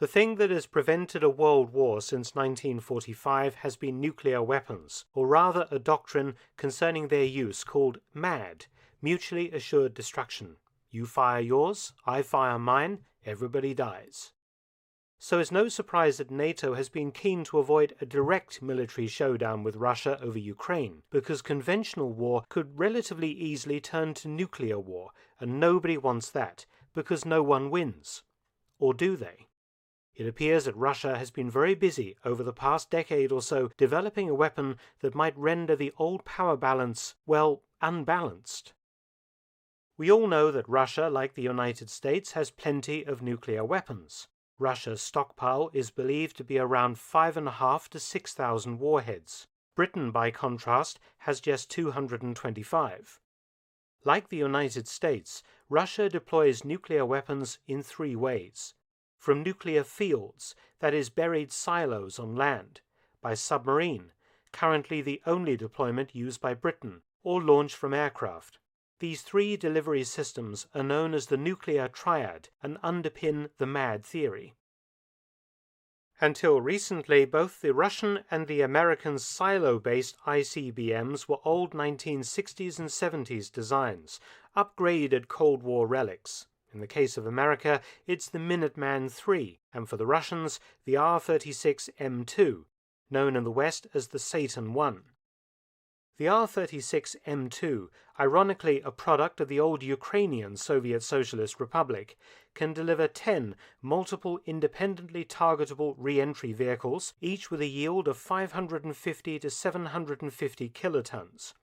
The thing that has prevented a world war since 1945 has been nuclear weapons, or rather a doctrine concerning their use called MAD, Mutually Assured Destruction. You fire yours, I fire mine, everybody dies. So it's no surprise that NATO has been keen to avoid a direct military showdown with Russia over Ukraine, because conventional war could relatively easily turn to nuclear war, and nobody wants that, because no one wins. Or do they? It appears that Russia has been very busy over the past decade or so developing a weapon that might render the old power balance, well, unbalanced. We all know that Russia, like the United States, has plenty of nuclear weapons. Russia's stockpile is believed to be around 5,500 to 6,000 warheads. Britain, by contrast, has just 225. Like the United States, Russia deploys nuclear weapons in three ways. From nuclear fields, that is buried silos on land, by submarine, currently the only deployment used by Britain, or launch from aircraft. These three delivery systems are known as the nuclear triad and underpin the MAD theory. Until recently, both the Russian and the American silo-based ICBMs were old 1960s and 70s designs, upgraded Cold War relics. In the case of America, it's the Minuteman III, and for the Russians, the R-36M2, known in the West as the Satan I. The R-36M2, ironically a product of the old Ukrainian Soviet Socialist Republic, can deliver 10 multiple independently targetable re-entry vehicles, each with a yield of 550 to 750 kilotons.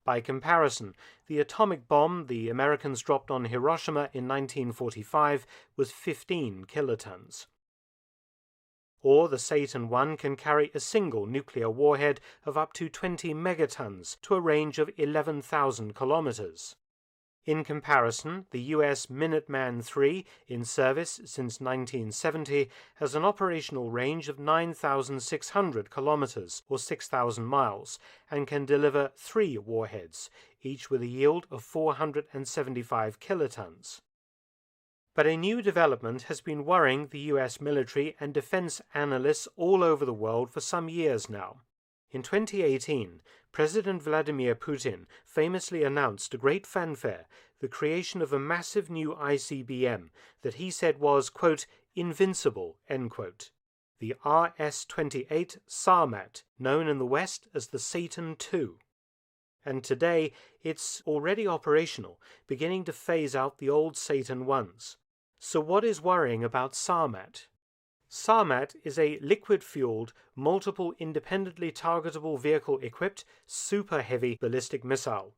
By comparison, the atomic bomb the Americans dropped on Hiroshima in 1945 was 15 kilotons. Or the Satan I can carry a single nuclear warhead of up to 20 megatons to a range of 11,000 kilometers. In comparison, the US Minuteman III, in service since 1970, has an operational range of 9,600 kilometers, or 6,000 miles, and can deliver 3 warheads, each with a yield of 475 kilotons. But a new development has been worrying the US military and defense analysts all over the world for some years now. In 2018, President Vladimir Putin famously announced to great fanfare the creation of a massive new ICBM that he said was, quote, invincible, end quote. The RS-28 Sarmat, known in the West as the Satan II. And today, it's already operational, beginning to phase out the old Satan Is. So what is worrying about Sarmat? Sarmat is a liquid-fueled, multiple independently targetable vehicle-equipped, super-heavy ballistic missile.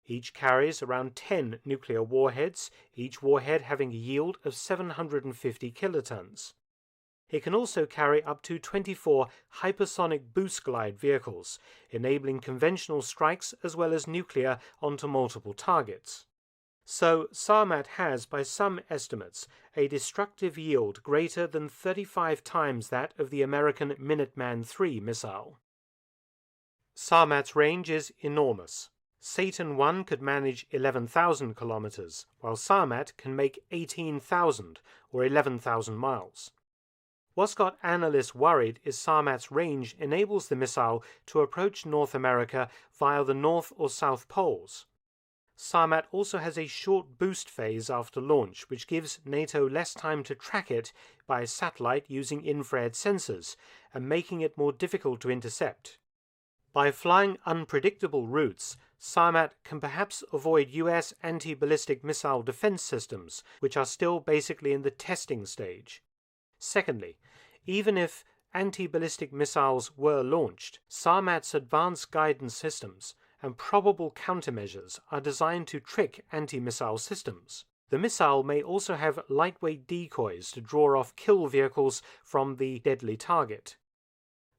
Each carries around 10 nuclear warheads, each warhead having a yield of 750 kilotons. It can also carry up to 24 hypersonic boost glide vehicles, enabling conventional strikes as well as nuclear onto multiple targets. So, Sarmat has, by some estimates, a destructive yield greater than 35 times that of the American Minuteman III missile. Sarmat's range is enormous. Satan I could manage 11,000 kilometers, while Sarmat can make 18,000 or 11,000 miles. What's got analysts worried is Sarmat's range enables the missile to approach North America via the North or South Poles. Sarmat also has a short boost phase after launch, which gives NATO less time to track it by satellite using infrared sensors, and making it more difficult to intercept. By flying unpredictable routes, Sarmat can perhaps avoid US anti-ballistic missile defense systems, which are still basically in the testing stage. Secondly, even if anti-ballistic missiles were launched, Sarmat's advanced guidance systems and probable countermeasures are designed to trick anti-missile systems. The missile may also have lightweight decoys to draw off kill vehicles from the deadly target.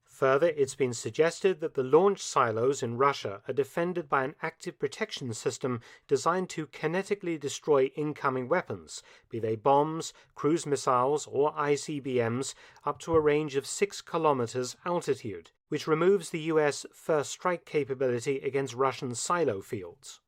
Further, it's been suggested that the launch silos in Russia are defended by an active protection system designed to kinetically destroy incoming weapons, be they bombs, cruise missiles, or ICBMs, up to a range of 6 kilometers altitude, which removes the US first strike capability against Russian silo fields.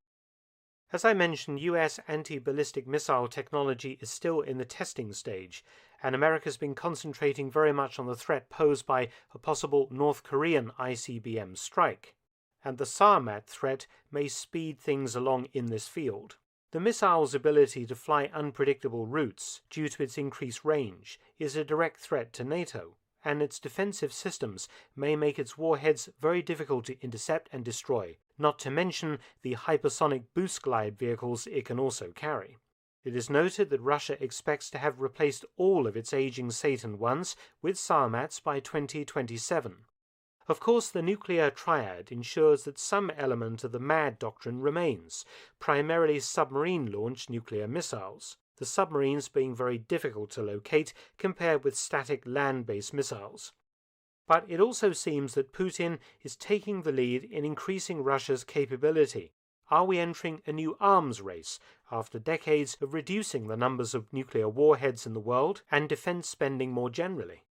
As I mentioned, US anti-ballistic missile technology is still in the testing stage, and America's been concentrating very much on the threat posed by a possible North Korean ICBM strike, and the Sarmat threat may speed things along in this field. The missile's ability to fly unpredictable routes due to its increased range is a direct threat to NATO, and its defensive systems may make its warheads very difficult to intercept and destroy, not to mention the hypersonic boost glide vehicles it can also carry. It is noted that Russia expects to have replaced all of its aging Satan Is with Sarmats by 2027. Of course, the nuclear triad ensures that some element of the MAD doctrine remains, primarily submarine-launched nuclear missiles, the submarines being very difficult to locate compared with static land-based missiles. But it also seems that Putin is taking the lead in increasing Russia's capability. Are we entering a new arms race after decades of reducing the numbers of nuclear warheads in the world and defense spending more generally?